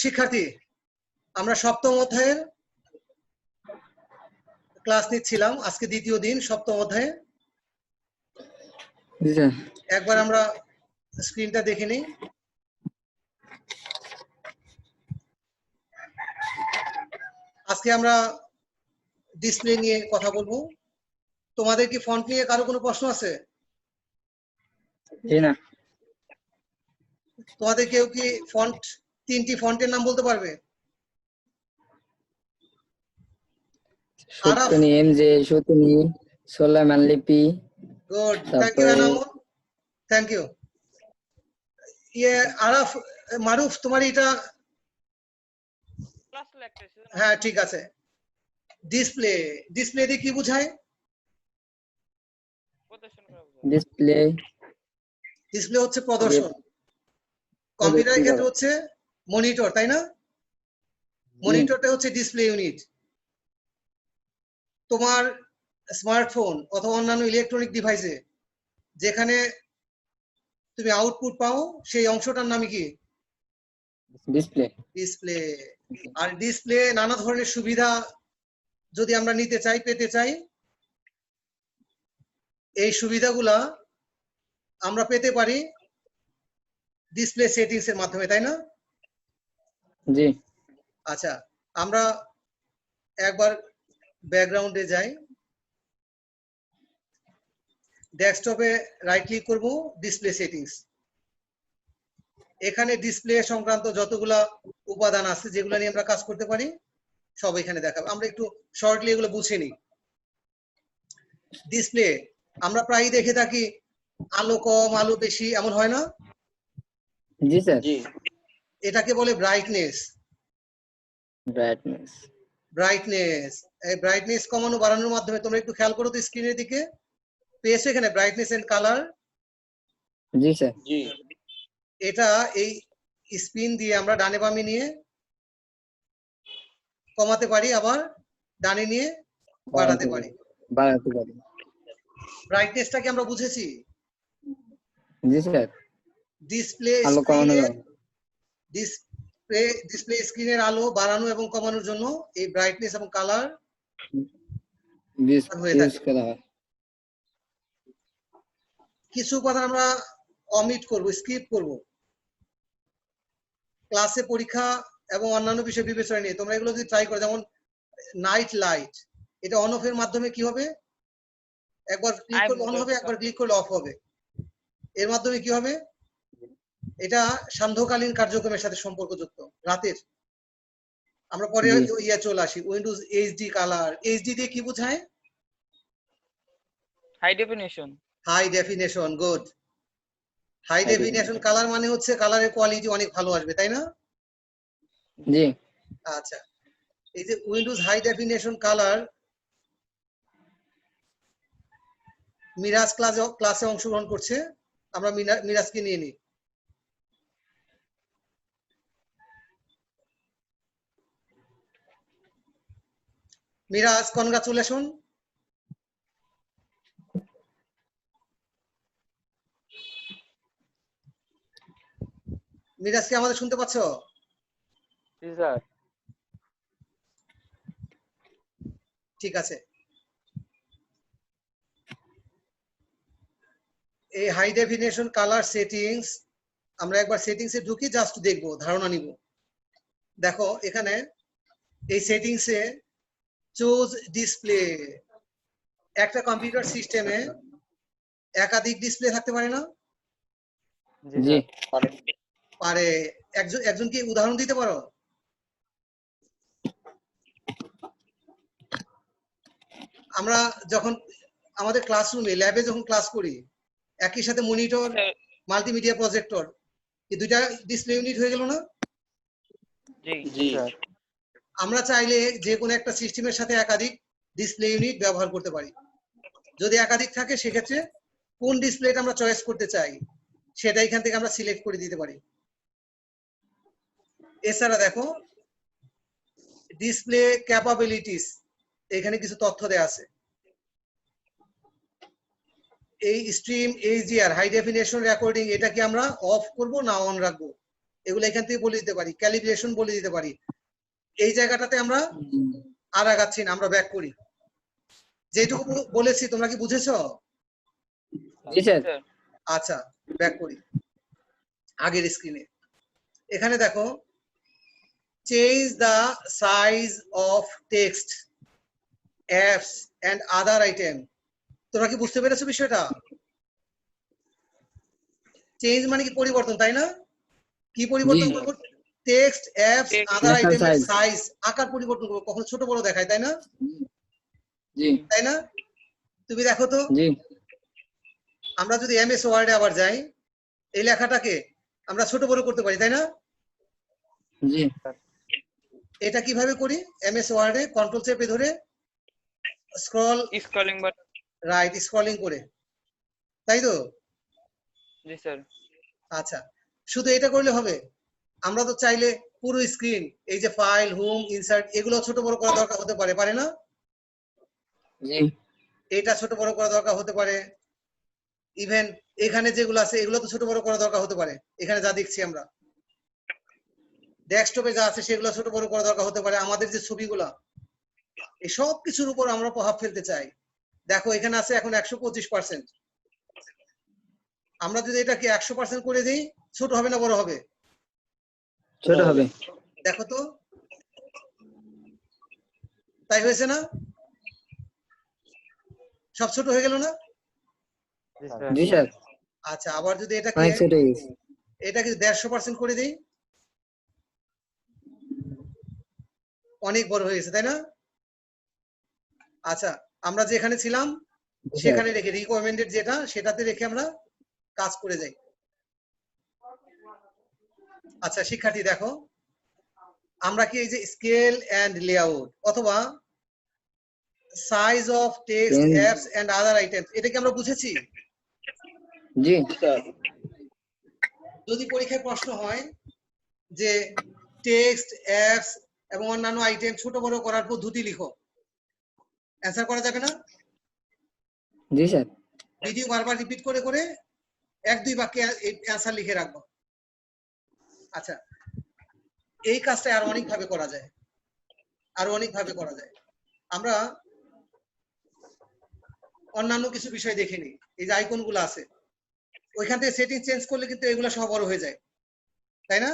শিক্ষার্থী, আমরা সপ্তম অধ্যায়ের ক্লাস নিচ্ছিলাম, আজকে দ্বিতীয় দিন সপ্তম অধ্যায়ে। একবার আমরা স্ক্রিনটা দেখে নিই। আজকে আমরা ডিসপ্লে নিয়ে কথা বলবো। তোমাদের কি ফন্ট নিয়ে কারো কোনো প্রশ্ন আছে? না। তোমাদের কেউ কি ফন্ট, 3টি ফন্টের নাম বলতে পারবে? সত্যনি, এমজে, সত্যনি, Solaiman Lipi. Good, thank you Enamul, thank you. Araf, Maruf, তোমার এটা? হ্যাঁ, ঠিক আছে। ডিসপ্লে, ডিসপ্লে দিয়ে কি বোঝায়? ডিসপ্লে, ডিসপ্লে হচ্ছে প্রদর্শন। কম্পিউটারের ক্ষেত্রে হচ্ছে মনিটর, তাই না? মনিটরটা হচ্ছে ডিসপ্লে ইউনিট। তোমার স্মার্টফোন অথবা অন্যান্য ইলেকট্রনিক ডিভাইসে যেখানে তুমি আউটপুট পাও সেই অংশটার নাম কি? ডিসপ্লে। ডিসপ্লে। আর ডিসপ্লে নানা ধরনের সুবিধা যদি আমরা নিতে চাই, পেতে চাই, এই সুবিধাগুলা আমরা পেতে পারি ডিসপ্লে সেটিংস এর মাধ্যমে, তাই না? জি। আচ্ছা, আমরা একবার ব্যাকগ্রাউন্ডে যাই। ডেস্কটপে রাইট ক্লিক করব, ডিসপ্লে সেটিংস। এখানে ডিসপ্লে সংক্রান্ত যতগুলা উপাদান আছে যেগুলো নিয়ে আমরা কাজ করতে পারি সব এখানে দেখাবো। আমরা একটু শর্টলি এগুলো বুঝে নিই। ডিসপ্লে আমরা প্রায়ই দেখে থাকি আলো কম, আলো বেশি, এমন হয় না? জি স্যার। জি। এটাকে বলে ব্রাইটনেস। ব্রাইটনেস, ব্রাইটনেস, এই ব্রাইটনেস কমানো বাড়ানোর মাধ্যমে তোমরা একটু খেয়াল করো তো স্ক্রিনের দিকে, পেয়েছো এখানে ব্রাইটনেস এন্ড কালার? জি স্যার। জি। এটা এই স্পিন দিয়ে আমরা ডানে বামে নিয়ে কমাতে পারি, আবার ডানে নিয়ে বাড়াতে পারি। ব্রাইটনেসটাকে আমরা বুঝেছি। জি স্যার। ডিসপ্লে আলো কমানো স্ক্রিনের যাবে। ডিসপ্লে স্ক্রিনের আলো বাড়ানো এবং কমানোর জন্য এই ব্রাইটনেস এবং কালার হয়ে থাকে। কিছু উপাদান আমরা অমিট করব, স্কিপ করব ক্লাসে, পরীক্ষা এবং অন্যান্য বিষয় বিবেচনা নিয়ে। তোমরা এগুলো যদি ট্রাই করো, যেমন নাইট লাইট, এটা অন অফ এর মাধ্যমে কি হবে? একবার ক্লিক করলে অন হবে, একবার ক্লিক করলে অফ হবে। এর মাধ্যমে কি হবে? এটা সান্ধ্যকালীন কার্যক্রমের সাথে সম্পর্কযুক্ত, রাতের। আমরা পরে চলে আসি উইন্ডোজ এইচডি কালার। এইচডি দিয়ে কি বোঝায়? High definition. High definition, good. High definition colour মানে হচ্ছে কালারের কোয়ালিটি অনেক ভালো আসবে, তাই না? জি। আচ্ছা, এই যে windows high definition colour, Miraj ক্লাসে অংশগ্রহণ করছে, আমরা মিরাজকে নিয়ে নিই। মিরাজ, কনগ্রাচুলেশন। মিরাজ কি আমাদের শুনতে পাচ্ছ? জি স্যার। ঠিক আছে। এই হাই ডেফিনেশন কালার সেটিংস আমরা একবার সেটিংস এ ঢুকি, জাস্ট দেখবো, ধারণা নিব। দেখো এখানে এই সেটিংসে চুজ ডিসপ্লে, একটা কম্পিউটার সিস্টেমে একাধিক ডিসপ্লে থাকতে পারে না? জি পারে। একজন কি উদাহরণ দিতে পারো? আমরা যখন আমাদের ক্লাসরুমে, ল্যাবে যখন ক্লাস করি, একই সাথে মনিটর, মাল্টিমিডিয়া প্রজেক্টর, এই দুইটা ডিসপ্লে ইউনিট হয়ে গেল না? জি জি। আমরা চাইলে যে কোনো একটা সিস্টেমের সাথে একাধিক ডিসপ্লে ইউনিট ব্যবহার করতে পারি। যদি একাধিক থাকে সেক্ষেত্রে কোন ডিসপ্লেটা আমরা চয়েস করতে চাই সেটা এখান থেকে আমরা সিলেক্ট করে দিতে পারি। এছাড়া দেখো ডিসপ্লে ক্যাপাবিলিটিস, এখানে কিছু তথ্য দেয়া আছে। এই stream HDR high definition recording, এটা কি আমরা অফ করব না অন রাখবো? এগুলো এখান থেকে বলে দিতে পারি, ক্যালিব্রেশন বলে দিতে পারি। এই জায়গাটাতে আমরা আর আগাচ্ছি না, আমরা ব্যাক করি। যেটুকু বলেছি তোমরা কি বুঝেছো? জি স্যার। স্যার আচ্ছা, ব্যাক করি আগের স্ক্রিনে। এখানে দেখো, change the size of text, apps and other item. তোমরা কি বুঝতে পেরেছো বিষয়টা? চেঞ্জ মানে কি পরিবর্তন, তাই না? কি পরিবর্তন জি। করবো? টেক্সট, অ্যাপস, Text, আদার লেখার আইটেমের size। সাইজ, আকার পরিবর্তন করবো। কখনো ছোট বড় দেখায়, তাই না? জি তাই না? তুমি দেখো তো, জি আমরা যদি এমএস ওয়ার্ডে আবার যাই, এই লেখাটাকে আমরা ছোট বড় করতে পারি, তাই না? জি এটা কিভাবে করি? এমএস ওয়ার্ডে কন্ট্রোল চেপে ধরে scroll scrolling button. Right, scrolling করে, তাই তো? জি স্যার। আচ্ছা, শুধু এটা করলে হবে? আমরা তো চাইলে পুরো স্ক্রিন, এই যে ফাইল, হোম, ইনসার্ট, এগুলো ছোট বড় করা দরকার হতে পারে, পারে না? জি এটা ছোট বড় করা দরকার হতে পারে। ইভেন এখানে যেগুলো আছে এগুলো তো ছোট বড় করা দরকার হতে পারে। এখানে যা দেখছি আমরা, ডেস্কটপে যা আছে সেগুলো ছোট বড় করা দরকার হতে পারে। আমাদের যে ছবিগুলা, এই সব কিছুর উপর আমরা প্রভাব ফেলতে চাই। দেখো এখানে আছে এখন 125%। আমরা যদি এটাকে 100% করে দিই, ছোট হবে না বড় হবে? ছোট হবে। দেখো তো, তাই হয়েছে না? সব ছোট হয়ে গেল না? জি স্যার। জি স্যার। আচ্ছা, আবার যদি এটাকে অনেক ছোট হয়ে গেছে। 150% করে দিই, অনেক বড় হয়ে গেছে, তাই না? আচ্ছা, আমরা যেখানে ছিলাম জি স্যার। সেখানে রেখে, রিকমেন্ডেড যেটা সেটাতে রেখে আমরা কাজ করে যাই। আচ্ছা শিক্ষার্থী দেখো, আমরা কি এই যে স্কেল এন্ড লেআউট অথবা size of text, Change- apps and other items, এটা কি আমরা বুঝেছি? জি যদি পরীক্ষায় প্রশ্ন হয় যে টেক্সট, অ্যাপস এবং অন্যান্য আইটেম ছোট বড় করার পদ্ধতি লিখো, অ্যান্সার করা যাবে না? জি স্যার। ভিডিও বারবার রিপিট করে করে 1-2 বাক্যে অ্যান্সার লিখে রাখবো। আচ্ছা, এই কাজটা আরো অনেক ভাবে করা যায়, আরো অনেক ভাবে করা যায়। আমরা অন্যান্য কিছু বিষয় দেখে নিই। এই যে আইকন গুলো আছে, ওইখান থেকে সেটিং চেঞ্জ করলে কিন্তু এগুলো সব বড় হয়ে যায়, তাই না?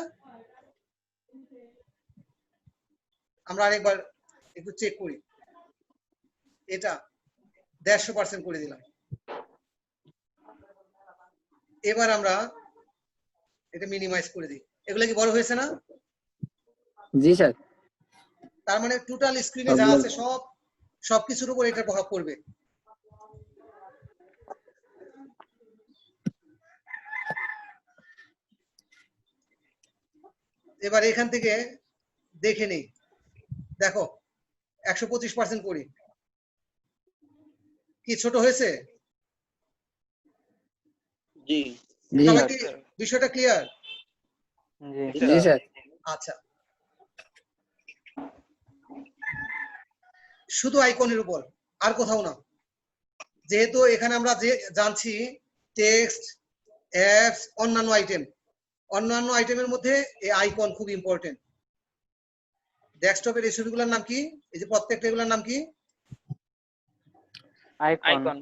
আমরা আরেকবার একটু চেক করি। এটা 150% করে দিলাম। এবার আমরা এটা মিনিমাইজ করে দিই। এগুলো কি বড় হয়েছে না? জি স্যার। তার মানে টোটাল স্ক্রিনে যা আছে সবকিছুর উপর এটার প্রভাব পড়বে। এবার এখান থেকে দেখে নেই, দেখো 125% করি, কি ছোট হয়েছে? জি জি সবাই কি বিষয়টা ক্লিয়ার? জি স্যার। আচ্ছা, শুধু আইকনের উপর, আর কোথাও না। যেহেতু এখানে আমরা যে জানছি টেক্সট, অ্যাপস, অন্যান্য আইটেম, অন্যান্য আইটেমের মধ্যে এই আইকন খুব ইম্পর্টেন্ট। ডেস্কটপের এই ছবিগুলোর নাম কি? এই যে প্রত্যেকটা এগুলোর নাম কি? আইকন।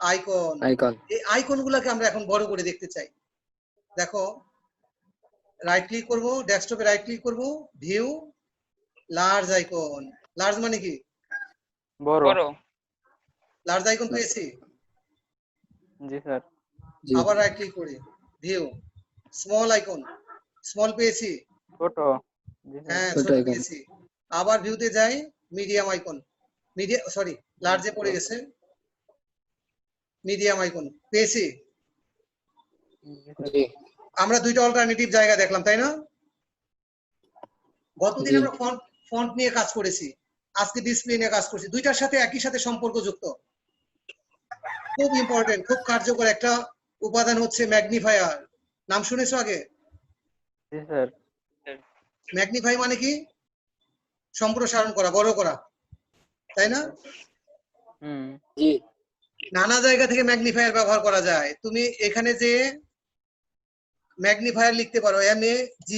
আইকন। আইকন। এই আইকন গুলাকে আমরা এখন বড় করে দেখতে চাই। দেখো, রাইট ক্লিক করব, ডেস্কটপে রাইট ক্লিক করব, ভিউ, লার্জ আইকন। লার্জ মানে কি? বড়। লার্জ আইকন পেয়েছি। জি স্যার। জি আবার রাইট ক্লিক করি, ভিউ, স্মল আইকন। স্মল পেয়েছি। ছোট। জি স্যার। হ্যাঁ, ছোট ছোট icon। পেয়েছি। আবার ভিউতে যাই, মিডিয়াম আইকন, সরি লার্জে পড়ে গেছে, মিডিয়াম আইকন পেয়েছি। জি আমরা দুইটা অল্টারনেটিভ জায়গা দেখলাম, তাই না? গতদিন জি আমরা ফন্ট নিয়ে কাজ করেছি, আজকে ডিসপ্লে নিয়ে কাজ করছি। দুইটার সাথে একই সাথে সম্পর্কযুক্ত। খুব ইম্পর্টেন্ট, খুব কার্যকর একটা উপাদান হচ্ছে ম্যাগনিফায়ার। নাম শুনেছো আগে? জি স্যার। ম্যাগনিফাই মানে কি? সম্প্রসারণ করা, বড় করা, তাই না? জি নানা জায়গা থেকে ম্যাগনিফায়ার ব্যবহার করা যায়। তুমি এখানে যে ম্যাগনিফায়ার লিখতে পারো, MAG,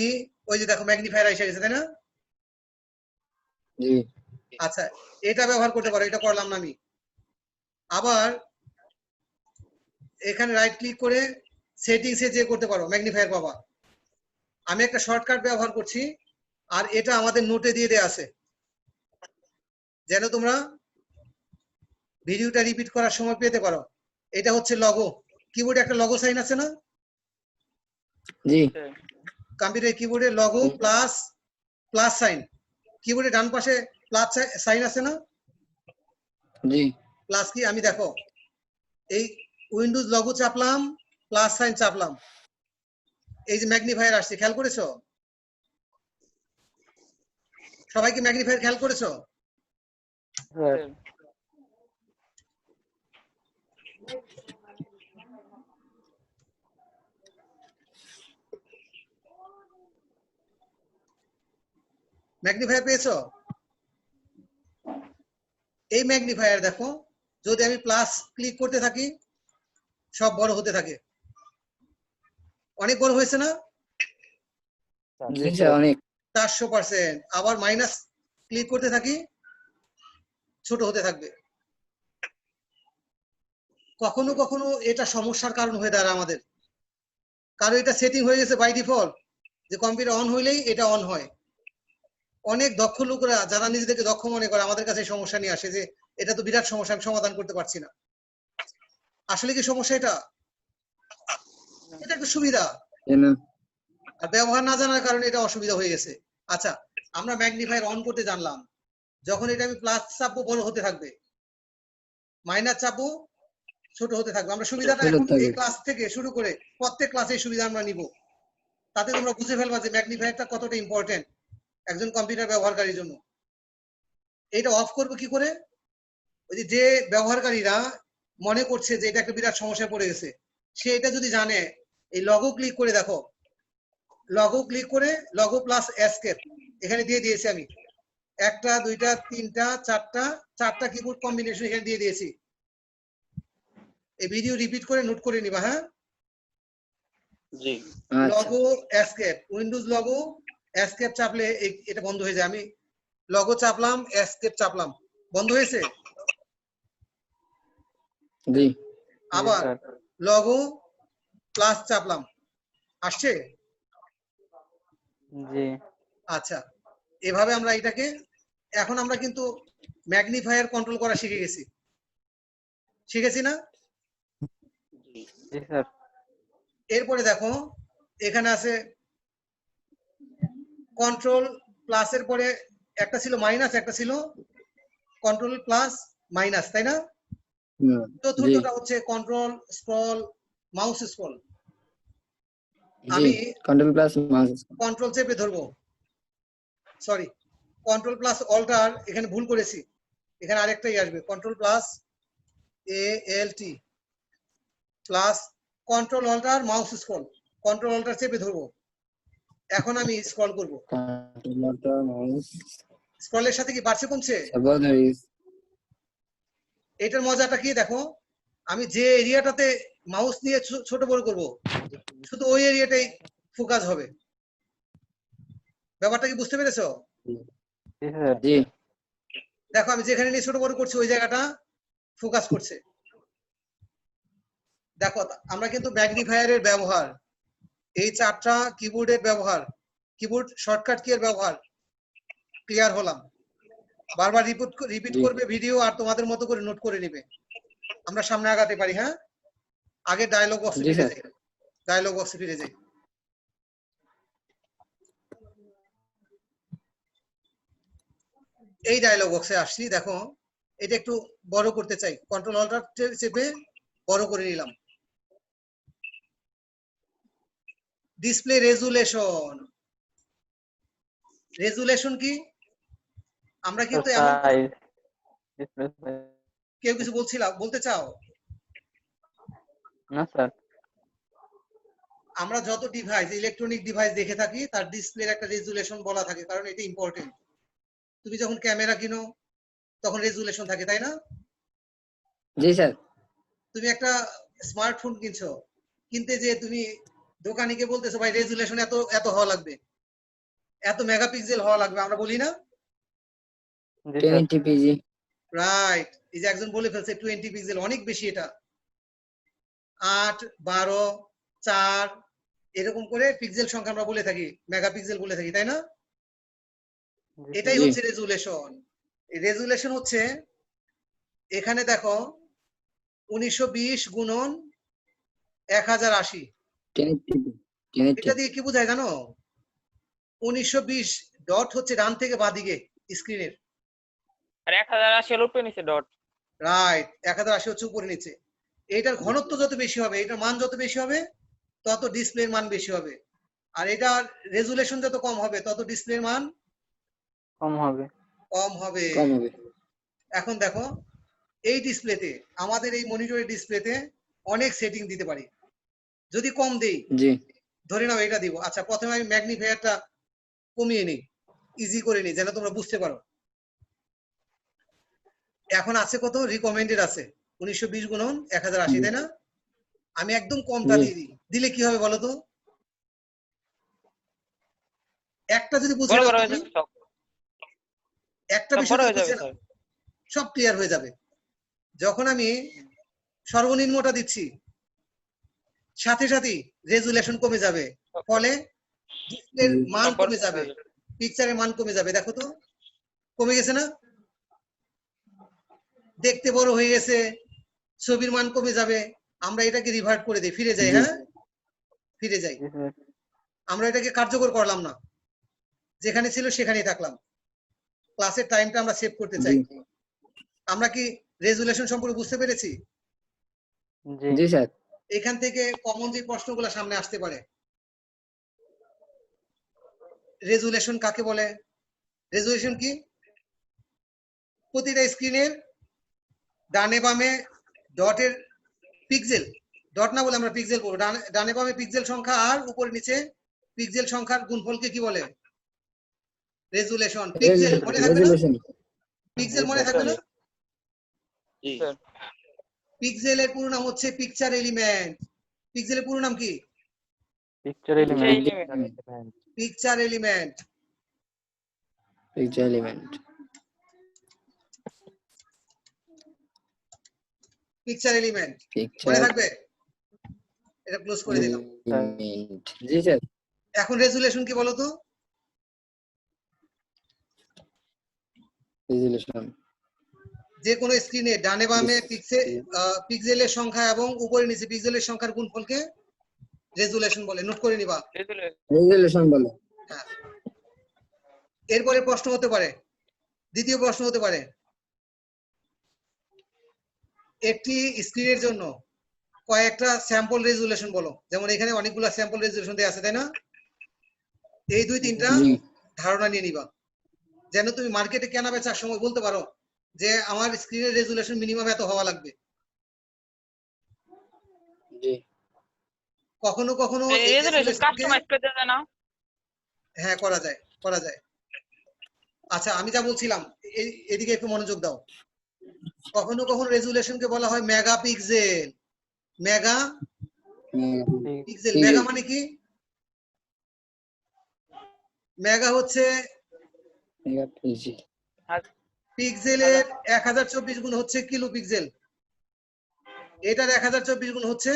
ওই যে দেখো ম্যাগনিফায়ার এসে গেছে তাই না? জি আচ্ছা, এটা ব্যবহার করতে পারো, এটা করলাম না আমি। আবার এখানে রাইট ক্লিক করে সেটিংসে যে করতে পারো, ম্যাগনিফায়ার পাবা। আমি একটা শর্টকাট ব্যবহার করছি, আর এটা আমাদের নোটে দিয়ে দেয়া আছে, যেন তোমরা ভিডিওটা রিপিট করার সময় পেতে পারো। এটা হচ্ছে লগো, কিবোর্ডে একটা লগো সাইন আছে না? জি কম্পিউটার কিবোর্ডে লগো প্লাস প্লাস সাইন, কিবোর্ডে ডান পাশে প্লাস সাইন আছে না? জি প্লাস কি, আমি দেখো এই উইন্ডোজ লগো চাপলাম, প্লাস সাইন চাপলাম, এই যে ম্যাগনিফায়ার আসছে, খেয়াল করেছো? সবাই কি ম্যাগনিফায়ার খেয়াল করেছো? স্যার ম্যাগনিফায়ার পেয়েছো? এই ম্যাগনিফায়ার দেখো, যদি আমি প্লাস ক্লিক করতে থাকি সব বড় হতে থাকে, অনেক বড় হয়েছে না? জি স্যার অনেক 400%। আবার মাইনাস ক্লিক করতে থাকি ছোট হতে থাকবে। কখনো কখনো এটা সমস্যার কারণ হয়ে দাঁড়ায় আমাদের, কারণ এটা সেটিং হয়ে গেছে বাই ডিফল্ট যে কম্পিউটার অন হইলেই এটা অন হয়। অনেক দক্ষ লোকেরা যারা নিজেদেরকে দক্ষ মনে করে আমাদের কাছে সমস্যা নিয়ে আসে যে এটা তো বিরাট সমস্যা, আমি সমাধান করতে পারছি না। আসলে কি সমস্যা এটা? এটা একটা সুবিধা, আর ব্যবহার না জানার কারণে এটা অসুবিধা হয়ে গেছে। আচ্ছা, আমরা ম্যাগনিফায়ার অন করতে জানলাম, যখন এটা আমি প্লাস চাপবো বড় হতে থাকবে, মাইনাস চাপবো ছোট হতে থাকবে। আমরা সুবিধাটা এখন এই ক্লাস থেকে শুরু করে প্রত্যেক ক্লাসে সুবিধা আমরা নিব, তাতে তোমরা বুঝে ফেলবা যে ম্যাগনিফায়ারটা কতটা ইম্পর্টেন্ট একজন কম্পিউটার ব্যবহারকারীর জন্য। এটা অফ করবো কি করে? ওই যে ব্যবহারকারীরা মনে করছে যে এটা একটা বিরাট সমস্যায় পড়ে গেছে, সে এটা যদি জানে, এই লগো ক্লিক করে দেখো, লগো ক্লিক করে লগো প্লাস এসকেপ এখানে দিয়ে দিয়েছি আমি, একটা দুইটা তিনটা চারটা কিবোর্ড কম্বিনেশন এখানে দিয়ে দিয়েছি। এই ভিডিও রিপিট করে নোট করে নিবা, হ্যাঁ? জি logo escape, Windows logo escape চাপলে এটা বন্ধ হয়ে যায়। আমি লগো চাপলাম, এসকেপ চাপলাম, বন্ধ হয়েছে। জি আবার লগো প্লাস চাপলাম, আসছে। জি আচ্ছা, এভাবে আমরা এটাকে, এখন আমরা কিন্তু ম্যাগনিফায়ার কন্ট্রোল করা শিখেছি না? জি জি স্যার এরপরে দেখো এখানে আছে কন্ট্রোল প্লাসের পরে একটা ছিল মাইনাস, একটা ছিল কন্ট্রোল প্লাস মাইনাস, তাই না? চতুর্থটা হচ্ছে কন্ট্রোল স্ক্রল, মাউস স্ক্রল। আমি কন্ট্রোল প্লাস মাউস কন্ট্রোল চেপে ধরবো, সরি কন্ট্রোল প্লাস অল্টার, এখানে ভুল করেছি, এখানে আরেকটাই আসবে, control plus ALT plus control alt mouse scroll, control alt চেপে ধরবো। এখন আমি স্ক্রল করব, কন্ট্রোল মাউস স্ক্রলের সাথে কি বাড়ছে কমছে? এটার মজাটা কি দেখো, আমি যে এরিয়াটাতে মাউস নিয়ে ছোট বড় করব শুধু ওই এরিয়াটাই ফোকাস হবে। ব্যাপারটা কি বুঝতে পেরেছো? জি স্যার জি দেখো আমি যেখানে নিয়ে ছোট বড় করছি ওই জায়গাটা ফোকাস করছে। দেখো আমরা কিন্তু ম্যাগনিফায়ারের ব্যবহার, এই চারটা কিবোর্ডের ব্যবহার, কিবোর্ড শর্টকাট কি এর ব্যবহার ক্লিয়ার হলাম। বারবার রিপিট করবে ভিডিও, আর তোমাদের মতো করে নোট করে নিবে, আমরা সামনে আগাতে পারি। হ্যাঁ, আগে ডায়লগ বক্সে ফিরে যাই, ডায়লগ বক্সে ফিরে যাই। এই ডায়লগ বক্সে আসছি, দেখো এটা একটু বড় করতে চাই, কন্ট্রোল অল্টার চেপে বড় করে নিলাম। ডিসপ্লে রেজুলেশন, রেজুলেশন কি? আমরা কিন্তু এমন কেউ কিছু বলতে চাও? না স্যার আমরা যত ডিভাইস, ইলেকট্রনিক ডিভাইস দেখে থাকি তার ডিসপ্লের একটা রেজুলেশন বলা থাকে, কারণ এটা ইম্পর্টেন্ট। তুমি যখন ক্যামেরা কিনো তখন রেজুলেশন থাকে, তাই না? জি স্যার তুমি একটা স্মার্টফোন কিনছো, কিনতে যে তুমি দোকানিকে বলতেছে ভাই রেজুলেশন এত এত হওয়া লাগবে, এত মেগাপিক্সেল হওয়া লাগবে, আমরা বলি না? জি স্যার 20 পিজি রাইট, এই যে একজন বলে ফেলছে 20 পিক্সেল, অনেক বেশি এটা। 8, 12, 4 এরকম করে পিক্সেল সংখ্যা আমরা বলে থাকি, মেগাপিক্সেল বলে থাকি, তাই না? জি এটাই জি। হচ্ছে রেজুলেশন। রেজুলেশন হচ্ছে, এখানে দেখো 1920 গুণন 1080, 1080 এটা দিয়ে কি বোঝায় জানো? 1920 ডট হচ্ছে ডান থেকে বাঁ দিকে স্ক্রিনের, আর 1080 এর উপরে নিচে ডট। রাইট, 1080 হচ্ছে উপরে নিচে। এটার ঘনত্ব যত বেশি হবে, এটার মান যত বেশি হবে, তত ডিসপ্লের মান বেশি হবে। আর এটার রেজুলেশন যত কম হবে, তত ডিসপ্লের মান কম হবে। কম হবে। কম হবে। এখন দেখো, এই ডিসপ্লেতে, আমাদের এই মনিটরের ডিসপ্লেতে অনেক সেটিং দিতে পারি। যদি কম দেই, জি ধরে নাও এটা দিব, আচ্ছা প্রথমে আমি ম্যাগনিফায়ারটা কমিয়ে নিই, ইজি করে নিই যেন তোমরা বুঝতে পারো। এখন আছে কত? রিকমেন্ডেড আছে 1920 গুণন 1080, তাই না? আমি একদম কমটা জি। দিয়ে দিই, দিলে কি হবে বলো তো? একটা যদি বুঝে বড় নাও বড় হয়ে তুমি, যাবে সব, একটা সব বিষয় বড় যদি হয়ে যাবে বুঝে নাও, সব। সব ক্লিয়ার হয়ে যাবে। যখন আমি সর্বনিম্নটা দিচ্ছি, সাথে সাথেই রেজুলেশন কমে যাবে, ফলে ডিসপ্লের মান সব বড় কমে যাবে, হয়ে যাবে। পিকচারের মান কমে যাবে। দেখো তো, কমে গেছে না? দেখতে বড় হয়ে গেছে, ছবির মান কমে যাবে। আমরা এটাকে রিভার্ট করে দিই, ফিরে যাই। জি। হ্যাঁ, ফিরে যাই। জি স্যার আমরা এটাকে কার্যকর করলাম না, যেখানে ছিল সেখানেই থাকলাম। ক্লাসের টাইমটা আমরা সেভ করতে চাই। জি। আমরা কি রেজুলেশন সম্পর্কে বুঝতে পেরেছি? জি জি স্যার এখান থেকে কমন যে প্রশ্নগুলো সামনে আসতে পারে, রেজুলেশন কাকে বলে? রেজুলেশন কি? প্রতিটা স্ক্রিনের ডানে বামে ডটের পিক্সেল, ডট না বলে আমরা পিক্সেল বলবো, ডানে বামে পিক্সেল সংখ্যা আর উপরে নিচে পিক্সেল সংখ্যার গুণফলকে কি বলে? রেজুলেশন। পিক্সেল মনে থাকবে না? রেজুলেশন পিক্সেল জি মনে স্যার থাকবে না? জি স্যার পিক্সেলের পুরো নাম হচ্ছে পিকচার এলিমেন্ট। পিক্সেলের পুরো নাম কি? Picture Picture element element। Picture element. Picture element picture element picture মনে থাকবে? এটা ক্লোজ করে দিলাম। এলিমেন্ট জি স্যার এখন রেজুলেশন কি বলতো? রেজুলেশন যে কোনো স্ক্রিনে ডানে বামে পিক্সেলের সংখ্যা এবং উপরে নিচে পিক্সেলের সংখ্যার গুণফলকে রেজুলেশন বলে। নোট করে নিবা। রেজুলেশন বলে হ্যাঁ। এরপরে প্রশ্ন হতে পারে, দ্বিতীয় প্রশ্ন হতে পারে, একটি স্ক্রিনের জন্য কয়েকটা স্যাম্পল রেজুলেশন বলো। যেমন এখানে অনেকগুলো স্যাম্পল রেজুলেশন দেওয়া আছে, তাই না? এই দুই তিনটা জি ধারণা নিয়ে নিবা, যেন তুমি মার্কেটে কেনা বেচার সময় বলতে পারো যে আমার স্ক্রিনের রেজুলেশন মিনিমাম এত হওয়া লাগবে। জি কখনো কখনো এই রেজুলেশন রেজুলেশনকে, কাস্টমাইজ করে দেওয়া যায় না? হ্যাঁ করা যায়, করা যায়। আচ্ছা আমি যা বলছিলাম, এদিকে একটু মনোযোগ দাও। কখনো কখনো রেজুলেশনকে বলা হয় mega pixel. Mega pixel, mega মানে কি? মেগা হচ্ছে মেগাপিক্সেল পিক্সেলের 1024 গুণ হচ্ছে কিলো পিক্সেল, এটার 1024 গুণ হচ্ছে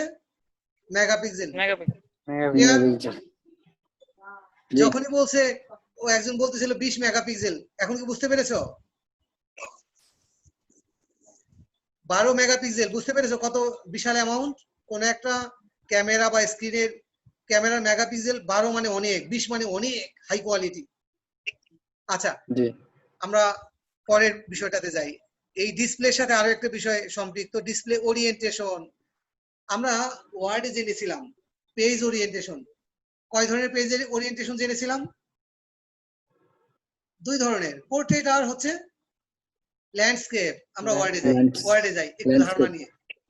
মেগাপিক্সেল। মেগাপিক্সেল। মেগাপিক্সেল জি যখনই বলছে, ও একজন বলতেছিল 20 মেগাপিক্সেল, এখন কি বুঝতে পেরেছো? 12 মেগাপিক্সেল, বুঝতে পেরেছো কত বিশাল অ্যামাউন্ট? কোন একটা ক্যামেরা বা স্ক্রিনের ক্যামেরার মেগাপিক্সেল 12 মানে অনেক, 20 মানে অনেক হাই কোয়ালিটি। আচ্ছা জি আমরা পরের বিষয়টাতে যাই। এই ডিসপ্লের সাথে আরো একটা বিষয় সম্পৃক্ত, ডিসপ্লে ওরিয়েন্টেশন। আমরা ওয়ার্ডে জেনেছিলাম পেজ ওরিয়েন্টেশন। কয় ধরনের পেজ ওরিয়েন্টেশন জেনেছিলাম? দুই ধরনের, পোর্ট্রেট আর হচ্ছে ল্যান্ডস্কেপ। আমরা ওয়ার্ডে যাই, ওয়ার্ডে যাই একটু ধারণা নিয়ে।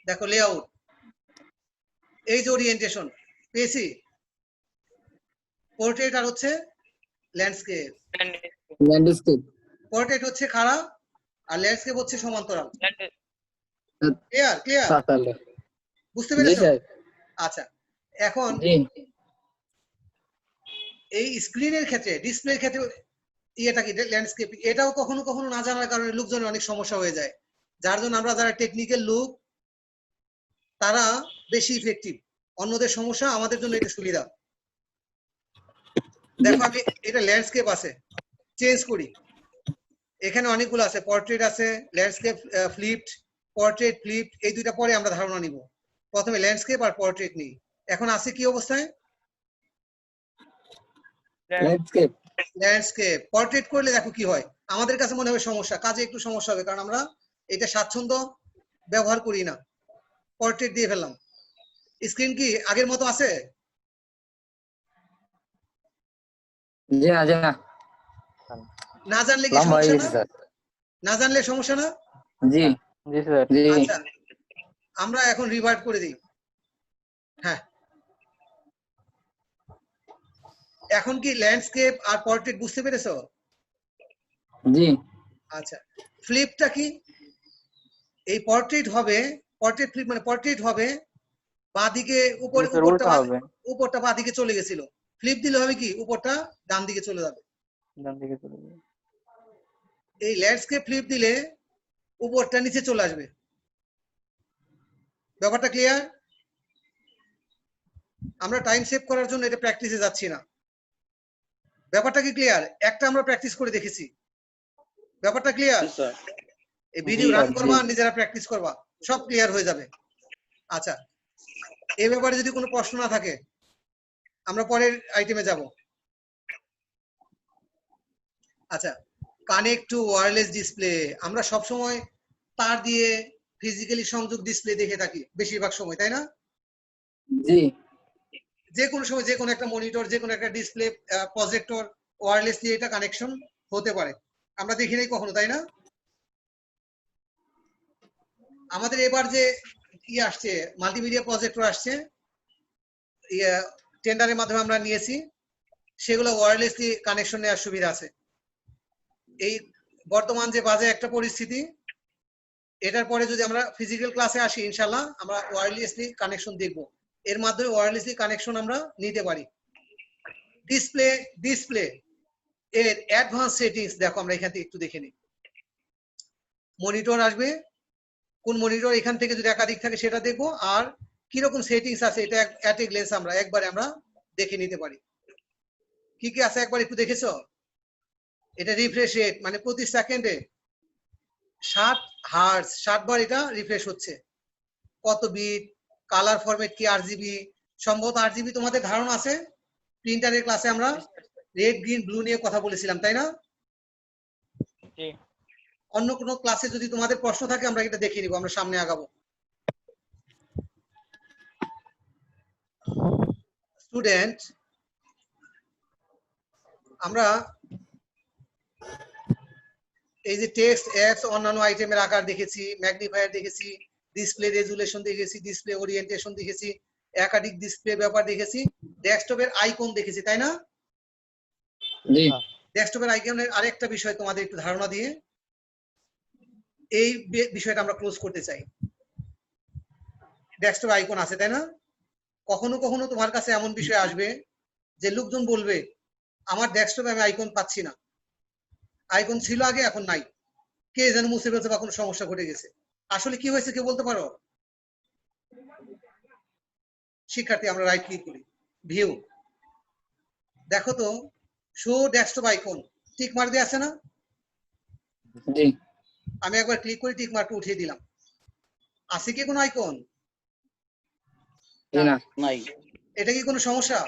দেখো লেআউট, এই যে ওরিয়েন্টেশন পেয়েছি, পোর্ট্রেট আর হচ্ছে ল্যান্ডস্কেপ। ল্যান্ডস্কেপ পোর্ট্রেট হচ্ছে খাড়া আর ল্যান্ডস্কেপ হচ্ছে সমান্তরাল। ক্লিয়ার ক্লিয়ার, পাতাল বুঝতে জি পেরেছো? স্যার আচ্ছা এখন জি এই স্ক্রিনের ক্ষেত্রে ডিসপ্লের ক্ষেত্রে ইয়েটা কি ল্যান্ডস্কেপ, এটাও কখনো কখনো না জানার কারণে লোকজনের অনেক সমস্যা হয়ে যায়, যার জন্য আমরা যারা টেকনিক্যাল লোক তারা বেশি ইফেক্টিভ, অন্যদের সমস্যা, আমাদের জন্য এটা সুবিধা। দেখো আমি এটা ল্যান্ডস্কেপ আছে, চেঞ্জ করি, এখানে অনেকগুলো আছে, পোর্ট্রেট আছে, ল্যান্ডস্কেপ ফ্লিপড, পোর্ট্রেট ফ্লিপড, এই দুইটা পরে আমরা ধারণা নিব। প্রথমে ল্যান্ডস্কেপ আর পোর্ট্রেট নিই। এখন আছে কি অবস্থায়? ল্যান্ডস্কেপ। ল্যান্ডস্কেপ। পোর্ট্রেট করলে দেখো কি হয়, আমাদের কাছে মনে হবে সমস্যা, কাজে একটু সমস্যা হবে, কারণ আমরা এটা স্বাচ্ছন্দ্য ব্যবহার করি না। পোর্ট্রেট দিয়ে ফেললাম, স্ক্রিন কি আগের মতো আছে? জি না, জি না, না জানলে কি লম্বা হয়ে সমস্যা গেছে না? স্যার। না জানলে সমস্যা না? জি জি স্যার। জি আচ্ছা, আমরা এখন রিভার্ট করে দিই। হ্যাঁ, এখন কি ল্যান্ডস্কেপ আর পোর্ট্রেট বুঝতে পেরেছো? জি আচ্ছা, ফ্লিপটা কি? এই পোর্ট্রেট হবে, পোর্ট্রেট ফ্লিপ মানে পোর্ট্রেট হবে বাঁদিকে, উপরে জি স্যার, উপরটা উল্টা হবে, উপরটা বাঁদিকে চলে গেছিল, ফ্লিপ দিলে হবে কি উপরটা ডান দিকে চলে যাবে। ডান দিকে চলে যাবে। এই ল্যান্ডস্কেপ ফ্লিপ দিলে উপরটা নিচে চলে আসবে। ব্যাপারটা ক্লিয়ার? আমরা টাইম সেভ করার জন্য এটা প্র্যাকটিসে যাচ্ছি না। ব্যাপারটা কি ক্লিয়ার? একটা আমরা প্র্যাকটিস করে দেখেছি। ব্যাপারটা ক্লিয়ার? জি স্যার। এই ভিডিও জি রান স্যার, করবা জি। আর নিজেরা প্র্যাকটিস করবা, সব ক্লিয়ার হয়ে যাবে। আচ্ছা, এই ব্যাপারে যদি কোনো প্রশ্ন না থাকে আমরা পরের আইটেমে যাব। আচ্ছা, কানেক্ট টু ওয়্যারলেস ডিসপ্লে, আমরা সব সময় তার দিয়ে ফিজিক্যালি সংযোগ ডিসপ্লে দেখে থাকি বেশিরভাগ সময়, তাই না? জি যে কোনো সময় যে কোনো একটা মনিটর, যে কোনো একটা ডিসপ্লে, প্রজেক্টর, ওয়্যারলেস দিয়ে এটা কানেকশন হতে পারে, আমরা দেখি নাই কখনো, তাই না? আমাদের এবার যে আসছে মাল্টিমিডিয়া প্রজেক্টর আসছে, টেন্ডারের মাধ্যমে আমরা নিয়েছি, সেগুলো ওয়্যারলেসলি কানেকশন নেওয়ার সুবিধা আছে। এই বর্তমান যে বাজে একটা পরিস্থিতি, এটার পরে যদি আমরা ফিজিক্যাল ক্লাসে আসি ইনশাল্লাহ আমরা ওয়্যারলেসলি কানেকশন দেখব, এর মাধ্যমে ওয়্যারলেসলি কানেকশন আমরা নিতে পারি। ডিসপ্লে এর অ্যাডভান্স সেটিংস দেখো, আমরা এখান থেকে একটু দেখে নিই। মনিটর আসবে, কোন মনিটর এখান থেকে যদি একাধিক থাকে সেটা দেখবো, আর কিরকম সেটিংস আছে এটা অ্যাট এ গ্লেন্স আমরা একবারে আমরা দেখে নিতে পারি। কি কি আছে একবার একটু দেখেছো? এটা রিফ্রেশ রেট, মানে প্রতি সেকেন্ডে 60 হার্জ, 60 বার এটা রিফ্রেশ হচ্ছে। কত বিট, কালার ফরম্যাট কি, আরজিবি, সম্ভবত আরজিবি তোমাদের ধারণা আছে, প্রিন্টারের ক্লাসে আমরা রেড গ্রিন ব্লু নিয়ে কথা বলেছিলাম, তাই না? জি। অন্য কোনো ক্লাসে যদি তোমাদের প্রশ্ন থাকে আমরা এটা দেখে নিব, আমরা সামনে আগাবো। স্টুডেন্ট, আমরা এই যে টেক্সট, অ্যাপস, অন্যান্য আইটেমের আকার দেখেছি, ম্যাগনিফায়ার দেখেছি, ডিসপ্লে রেজুলেশন দেখেছি, ডিসপ্লে ওরিয়েন্টেশন দেখেছি, একাধিক ডিসপ্লে ব্যাপার দেখেছি, ডেস্কটপের আইকন দেখেছি, তাই না? জি ডেস্কটপের আইকনের আরেকটা বিষয় তোমাদের একটু ধারণা দিয়ে এই বিষয়টা আমরা ক্লোজ করতে চাই। ডেস্কটপ আইকন আছে, তাই না? কখনো কখনো তোমার কাছে এমন বিষয় আসবে যে লোকজন বলবে আমার ডেস্কটপে আমি আইকন পাচ্ছি না, আইকন ছিল আগে এখন নাই, কে যেন মুছে ফেলছে বা কোনো সমস্যা ঘটে গেছে। আসলে কি হয়েছে কেউ বলতে পারো? শিক্ষার্থী, আমরা রাইট ক্লিক করি, ভিউ, দেখো তো show desktop icon, tick mark দিয়ে আছে না? জি আমি একবার ক্লিক করে টিক মার্কটা উঠিয়ে দিলাম, আছে কি কোনো আইকন? জি না, নাই। এটা কি কোনো সমস্যা?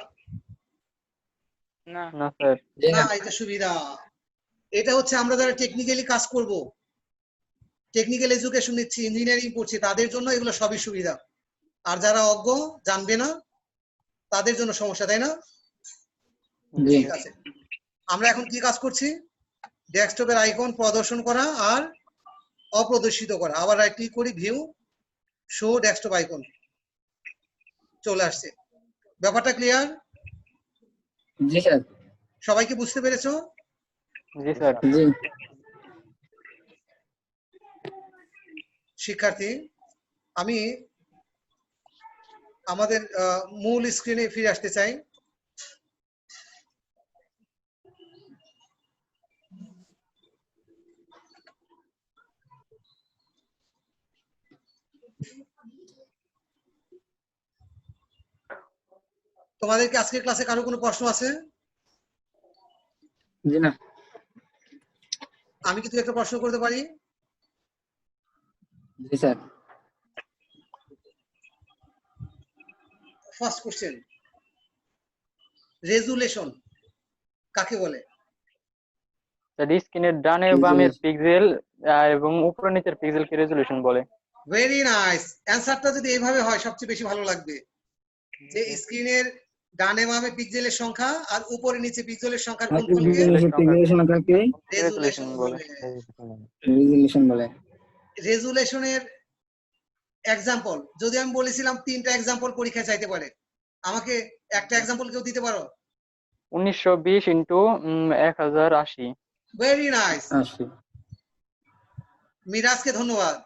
না। না স্যার। জি না, না, এটা সুবিধা। এটা হচ্ছে আমরা যারা টেকনিক্যালি কাজ করব, টেকনিক্যাল এডুকেশন নিচ্ছি, ইঞ্জিনিয়ারিং পড়ছি, তাদের জন্য এগুলো সবই সুবিধা। আর যারা অজ্ঞ, জানবে না, তাদের জন্য সমস্যা, তাই না? জি ঠিক আছে, আমরা এখন কি কাজ করছি? ডেস্কটপের আইকন প্রদর্শন করা আর অপ্রদর্শিত করা। আবার রাইট ক্লিক করি, ভিউ, শো ডেস্কটপ আইকন, চলে আসছে। ব্যাপারটা ক্লিয়ার? জি স্যার, সবাই কি বুঝতে পেরেছো? জি স্যার। জি শিক্ষার্থী, আমি আমাদের মূল স্ক্রিনে ফিরে আসতে চাই। তোমাদের কি আজকের ক্লাসে কারো কোনো প্রশ্ন আছে? জি না। আমি কি 2-একটা প্রশ্ন করতে পারি? জি স্যার। ফার্স্ট কোশ্চেন, রেজুলেশন কাকে বলে? স্ক্রিনের ডানে বামের পিক্সেল এবং উপরে নিচের পিক্সেলকে রেজোলিউশন বলে। Very nice. অ্যানসারটা যদি এইভাবে হয় সবচেয়ে বেশি ভালো লাগবে, যে স্ক্রিনের ডানে বামে পিক্সেলের সংখ্যা আর উপরে নিচে পিক্সেলের সংখ্যার গুণফলকে পিক্সেলের সংখ্যাকে রেজুলেশন বলে। রেজোলিউশন বলে। রেজুলেশনের এক্সাম্পল যদি আমি বলেছিলাম 3টা এক্সাম্পল পরীক্ষায় চাইতে পারে, আমাকে একটা এক্সাম্পল কেউ দিতে পারো? 1920 ইন্টু 1080। Very nice. 80। মিরাজকে ধন্যবাদ।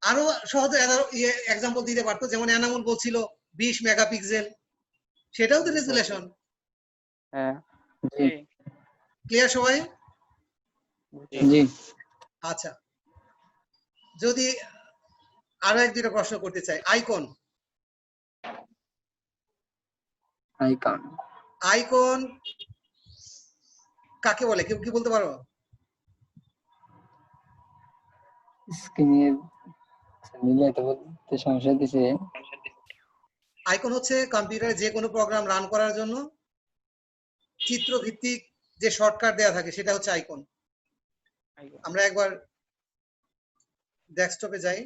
আরো সহজে এক্সাম্পল দিতে পারতো, যেমন এনামুল বলছিল 20 মেগাপিক্সেল, সেটাও তো রেজুলেশন। হ্যাঁ। জি ক্লিয়ার সবাই? জি। আচ্ছা, যদি আরো 1-2টা প্রশ্ন করতে চাই, আইকন আইকন আইকন কাকে বলে, কেউ কি বলতে পারো? স্ক্রিনের মিলে তো বলতে সমস্যা দিছে। আইকন হচ্ছে কম্পিউটারে যে কোনো প্রোগ্রাম রান করার জন্য চিত্র ভিত্তিক যে শর্টকাট দেয়া থাকে, সেটা হচ্ছে আইকন। আমরা একবার ডেস্কটপে যাই।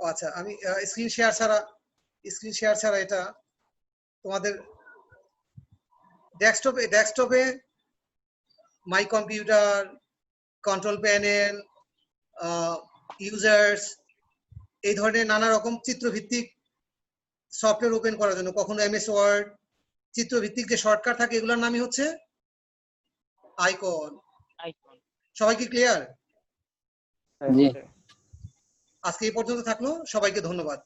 আচ্ছা, আমি স্ক্রিন শেয়ার ছাড়া এটা তোমাদের ডেস্কটপে my computer, control panel, users, এই ধরনের নানা রকম চিত্রভিত্তিক সফটওয়্যার ওপেন করার জন্য, কখনো এমএস ওয়ার্ড, চিত্রভিত্তিক যে শর্টকাট থাকে, এগুলোর নামই হচ্ছে আইকন। সবাই কি ক্লিয়ার? জি। আজকে এই পর্যন্ত থাকলো, সবাইকে ধন্যবাদ।